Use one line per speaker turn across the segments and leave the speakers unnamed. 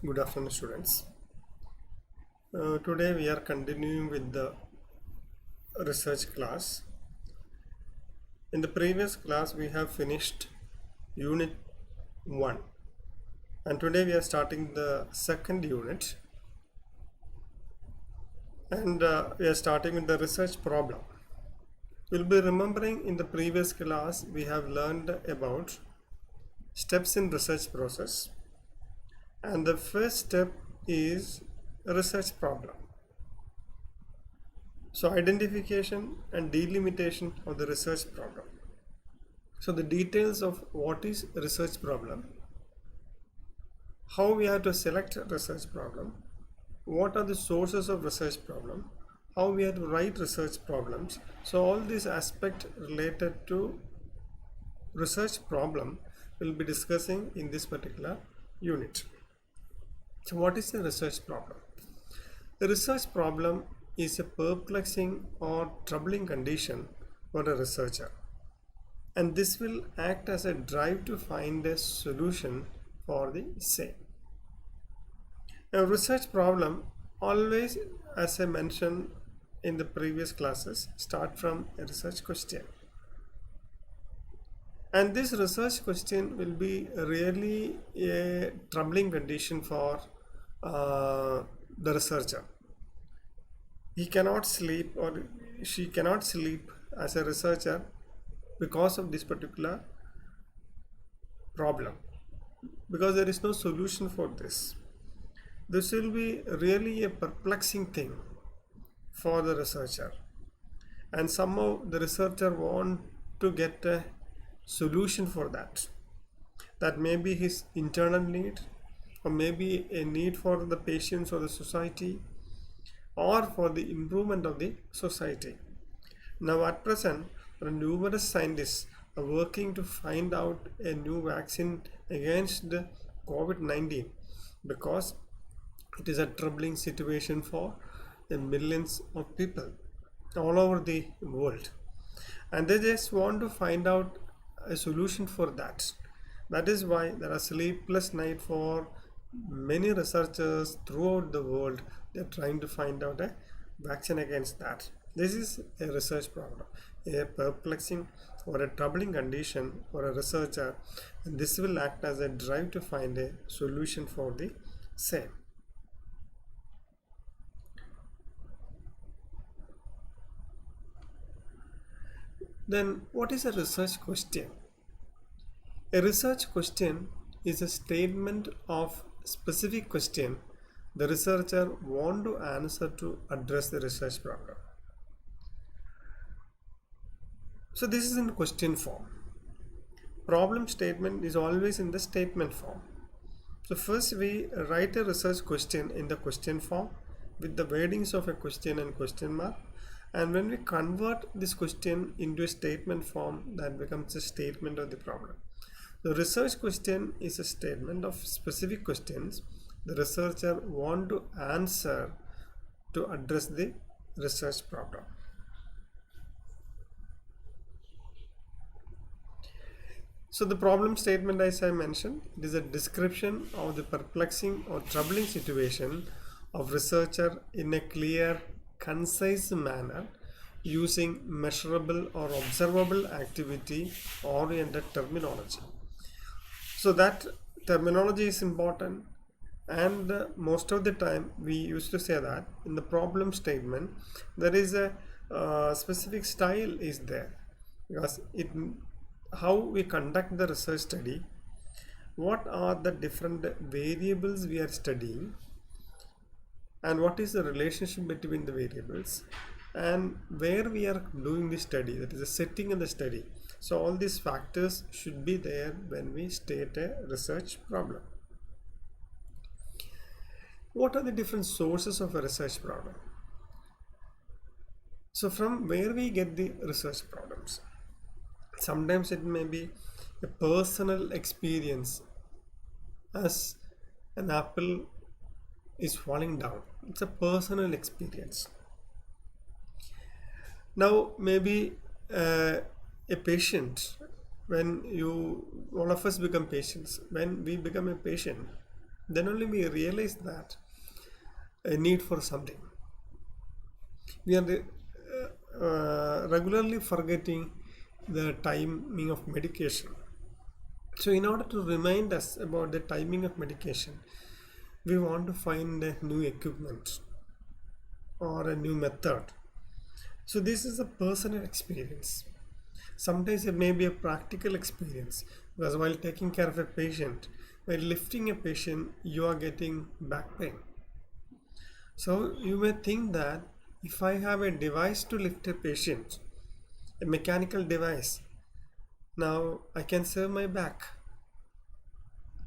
Good afternoon, students. Today we are continuing with the research class. In the previous class, we have finished Unit 1, and today we are starting the second unit, and we are starting with the research problem. You'll be remembering in the previous class, we have learned about steps in research process, and the first step is a research problem. So identification and delimitation of the research problem. So the details of what is research problem, how we have to select a research problem, what are the sources of research problem, how we have to write research problems. So all these aspects related to research problem we'll be discussing in this particular unit. So what is a research problem? The research problem is a perplexing or troubling condition for a researcher, and this will act as a drive to find a solution for the same. A research problem always, as I mentioned in the previous classes, start from a research question. And this research question will be really a troubling condition for the researcher. He cannot sleep or she cannot sleep as a researcher because of this particular problem, because there is no solution for this. This will be really a perplexing thing for the researcher, and somehow the researcher want to get a solution for that. That may be his internal need, or maybe a need for the patients or the society, or for the improvement of the society. Now at present, there are numerous scientists are working to find out a new vaccine against the COVID-19, because it is a troubling situation for the millions of people all over the world, and they just want to find out a solution for that. That is why there are sleepless nights for many researchers throughout the world. They are trying to find out a vaccine against that. This is a research problem, a perplexing or a troubling condition for a researcher, and this will act as a drive to find a solution for the same. Then what is a research question? A research question is a statement of specific question the researcher want to answer to address the research problem. So this is in question form. Problem statement is always in the statement form. So first we write a research question in the question form with the wordings of a question and question mark, and when we convert this question into a statement form, that becomes a statement of the problem. The research question is a statement of specific questions the researcher want to answer to address the research problem. So the problem statement, as I mentioned, it is a description of the perplexing or troubling situation of researcher in a clear, concise manner using measurable or observable activity oriented terminology. So that terminology is important, and most of the time we used to say that in the problem statement there is a specific style is there, because it how we conduct the research study, what are the different variables we are studying, and what is the relationship between the variables, and where we are doing the study, that is the setting of the study. So all these factors should be there when we state a research problem. What are the different sources of a research problem? So from where we get the research problems? Sometimes it may be a personal experience, as an apple is falling down. It's a personal experience. Now maybe a patient, when all of us become patients, when we become a patient, then only we realize that a need for something. We are regularly forgetting the timing of medication. So in order to remind us about the timing of medication, we want to find a new equipment or a new method. So this is a personal experience. Sometimes it may be a practical experience, because while taking care of a patient, while lifting a patient, you are getting back pain. So you may think that if I have a device to lift a patient, a mechanical device, now I can serve my back.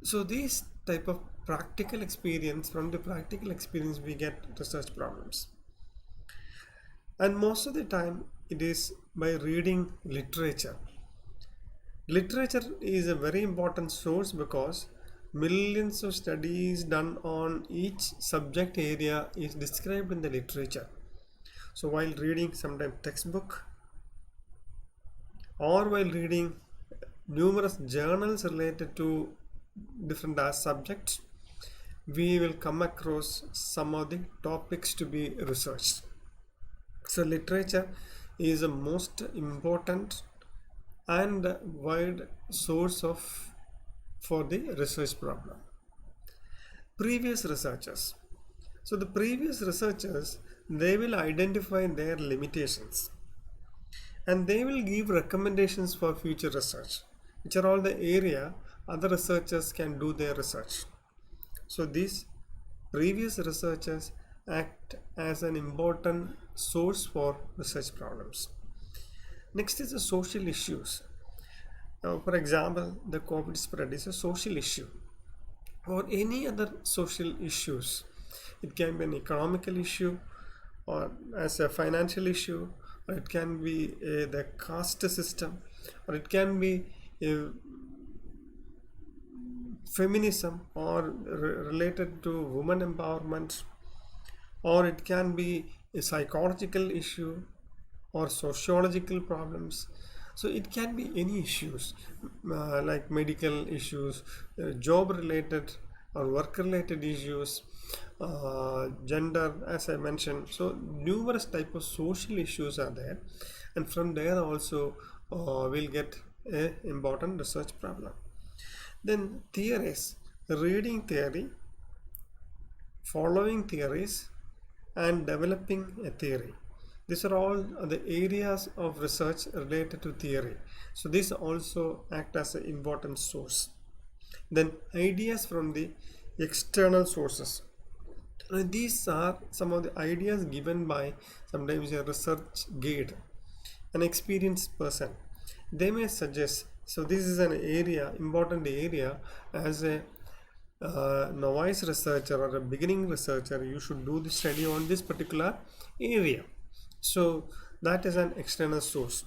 So these type of practical experience, from the practical experience we get research problems. And most of the time it is by reading literature. Literature is a very important source because millions of studies done on each subject area is described in the literature. So while reading sometimes textbook, or while reading numerous journals related to different subjects, we will come across some of the topics to be researched. So literature is the most important and wide source of for the research problem. Previous researchers. So the previous researchers, they will identify their limitations and they will give recommendations for future research, which are all the area other researchers can do their research. So these previous researchers act as an important source for research problems. Next is the social issues. Now, for example, the COVID spread is a social issue, or any other social issues. It can be an economical issue, or as a financial issue, or it can be the caste system, or it can be feminism, or related to women empowerment, or it can be a psychological issue or sociological problems. So it can be any issues, like medical issues, job related or work related issues, gender, as I mentioned. So numerous type of social issues are there, and from there also we'll get a important research problem. Then theories, reading theory, following theories, and developing a theory. These are all the areas of research related to theory. So these also act as an important source. Then ideas from the external sources. And these are some of the ideas given by sometimes a research guide, an experienced person. They may suggest, so this is an area, important area, as a novice researcher or a beginning researcher, you should do the study on this particular area. So that is an external source.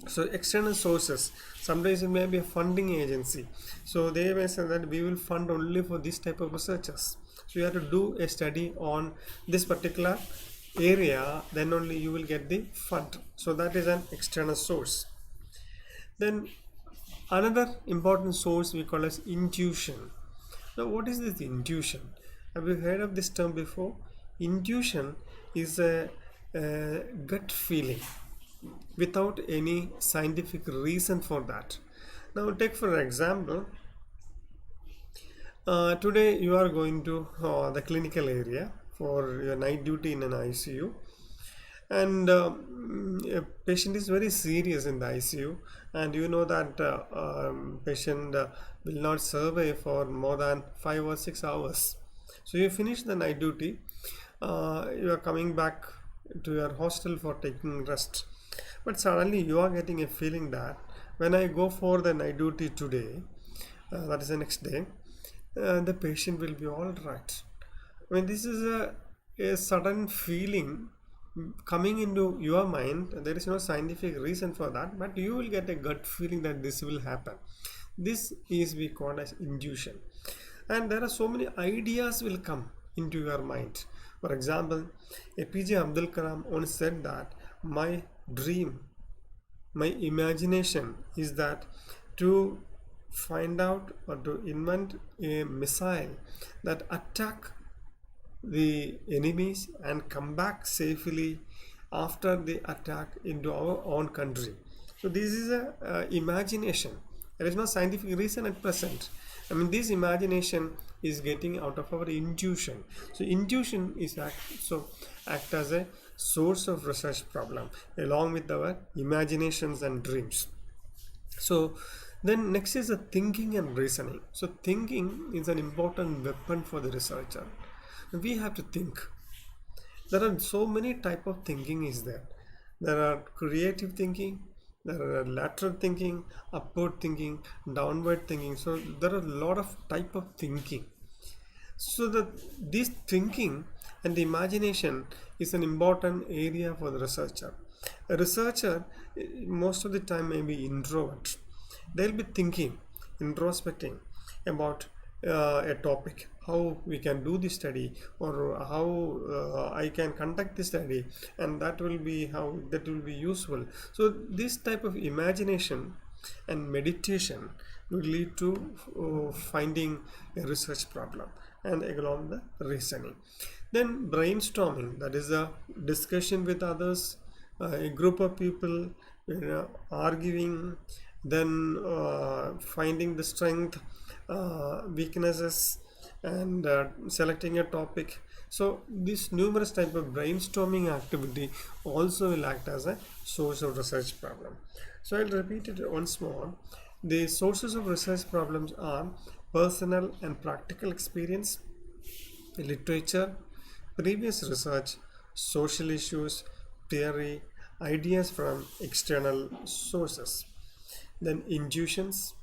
So external sources, sometimes it may be a funding agency, so they may say that we will fund only for this type of researchers. So you have to do a study on this particular area, then only you will get the fund. So that is an external source. Then another important source we call as intuition. Now what is this intuition? Have you heard of this term before? Intuition is a gut feeling without any scientific reason for that. Now take for example, today you are going to the clinical area for your night duty in an ICU, and a patient is very serious in the ICU, and you know that patient will not survive for more than 5 or 6 hours. So you finish the night duty, you are coming back to your hostel for taking rest, but suddenly you are getting a feeling that when I go for the night duty today, that is the next day, the patient will be all right. I mean, this is a sudden feeling coming into your mind. There is no scientific reason for that, but you will get a gut feeling that this will happen. This is we call as intuition, and there are so many ideas will come into your mind. For example, APJ Abdul Kalam once said that my dream, my imagination is that to find out or to invent a missile that attack the enemies and come back safely after the attack into our own country. So this is a imagination. There is no scientific reason at present. I mean, this imagination is getting out of our intuition. So intuition is act as a source of research problem along with our imaginations and dreams. So then next is the thinking and reasoning. So thinking is an important weapon for the researcher. We have to think. There are so many type of thinking is there. There are creative thinking, there are lateral thinking, upward thinking, downward thinking. So there are a lot of type of thinking. So this thinking and the imagination is an important area for the researcher. A researcher most of the time may be introvert. They'll be thinking, introspecting about a topic, how we can do this study, or how I can conduct the study, and that will be how that will be useful. So this type of imagination and meditation will lead to finding a research problem and along the reasoning. Then brainstorming, that is a discussion with others, a group of people, arguing, then finding the strength, weaknesses, and selecting a topic. So this numerous type of brainstorming activity also will act as a source of research problem. So I'll repeat it once more. The sources of research problems are personal and practical experience, literature, previous research, social issues, theory, ideas from external sources, then intuitions,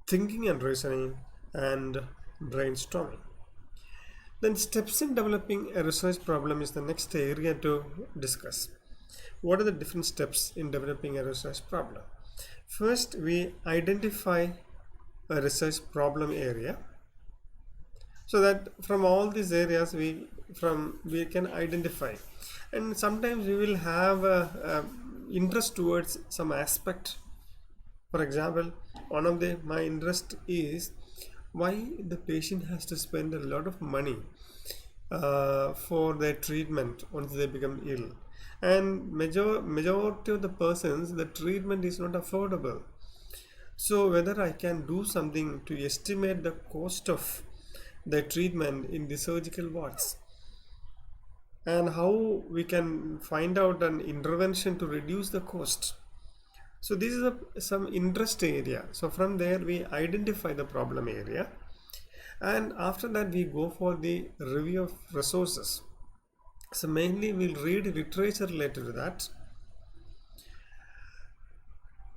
thinking and reasoning, and brainstorming. Then steps in developing a research problem is the next area to discuss. What are the different steps in developing a research problem? First, we identify a research problem area, so that from all these areas we can identify, and sometimes we will have a interest towards some aspect. For example, one of my interest is why the patient has to spend a lot of money for their treatment once they become ill, and majority of the persons the treatment is not affordable. So whether I can do something to estimate the cost of the treatment in the surgical wards, and how we can find out an intervention to reduce the cost. So this is some interest area. So from there we identify the problem area, and after that we go for the review of resources. So mainly we'll read literature related to that.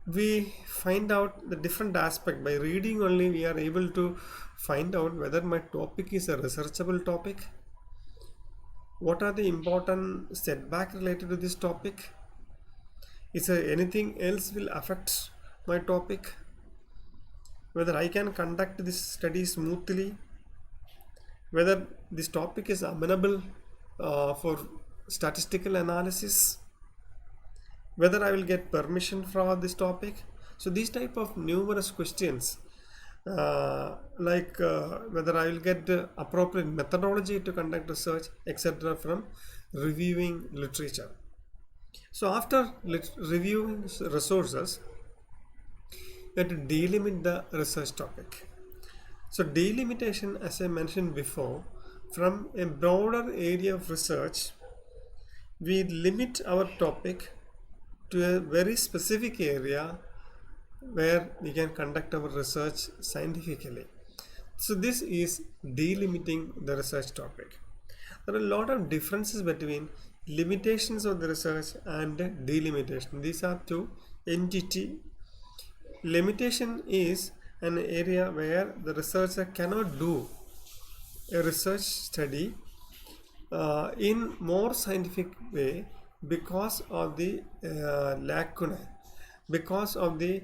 We find out the different aspect. By reading only we are able to find out whether my topic is a researchable topic, what are the important setbacks related to this topic, is there anything else will affect my topic, whether I can conduct this study smoothly, whether this topic is amenable for statistical analysis, whether I will get permission for this topic. So these type of numerous questions, whether I will get the appropriate methodology to conduct research, etc., from reviewing literature. So after reviewing resources, we have to delimit the research topic. So delimitation, as I mentioned before, from a broader area of research, we limit our topic to a very specific area where we can conduct our research scientifically. So this is delimiting the research topic. There are a lot of differences between limitations of the research and delimitation. These are two entities. Limitation is an area where the researcher cannot do a research study in more scientific way because of the lacuna, because of the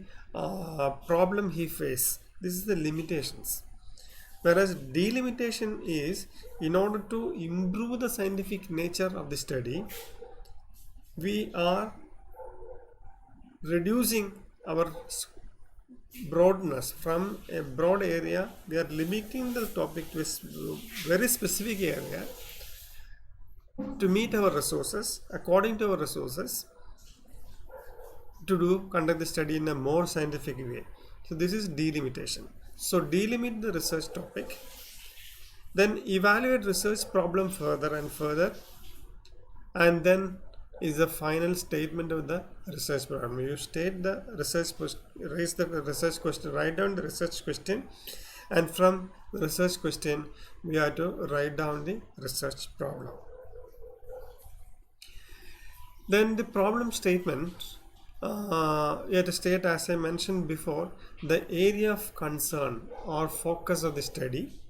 problem he faces. This is the limitations. Whereas delimitation is, in order to improve the scientific nature of the study, we are reducing our broadness. From a broad area, we are limiting the topic to a very specific area to meet our resources, according to our resources, to conduct the study in a more scientific way. So this is delimitation. So delimit the research topic, then evaluate research problem further and further, and then is the final statement of the research problem. You state the research question, raise the research question, write down the research question, and from the research question we have to write down the research problem. Then the problem statement, you have to state, as I mentioned before, the area of concern or focus of the study.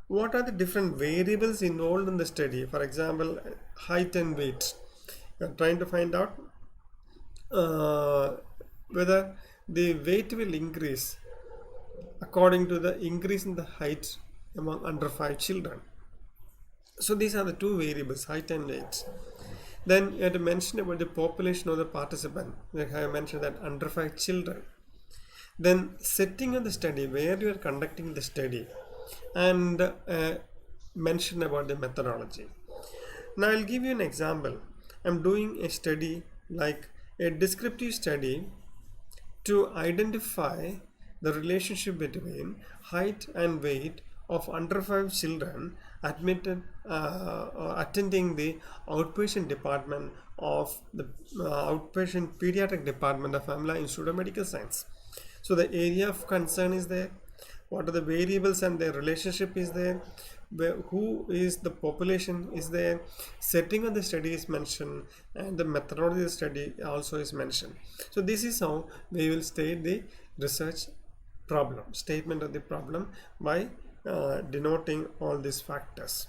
What are the different variables involved in the study? For example, height and weight. You are trying to find out whether the weight will increase according to the increase in the height among under 5 children. So these are the two variables, height and weight. Then you have to mention about the population of the participant. Like I mentioned that under 5 children. Then setting of the study, where you are conducting the study, and mention about the methodology. Now I'll give you an example. I'm doing a study like a descriptive study to identify the relationship between height and weight of under 5 children admitted attending the outpatient department of the outpatient pediatric department of Amla Institute of Medical Science. So the area of concern is there, what are the variables and their relationship is there, who is the population is there, setting of the study is mentioned, and the methodology of the study also is mentioned. So this is how we will state the research problem, statement of the problem, by denoting all these factors.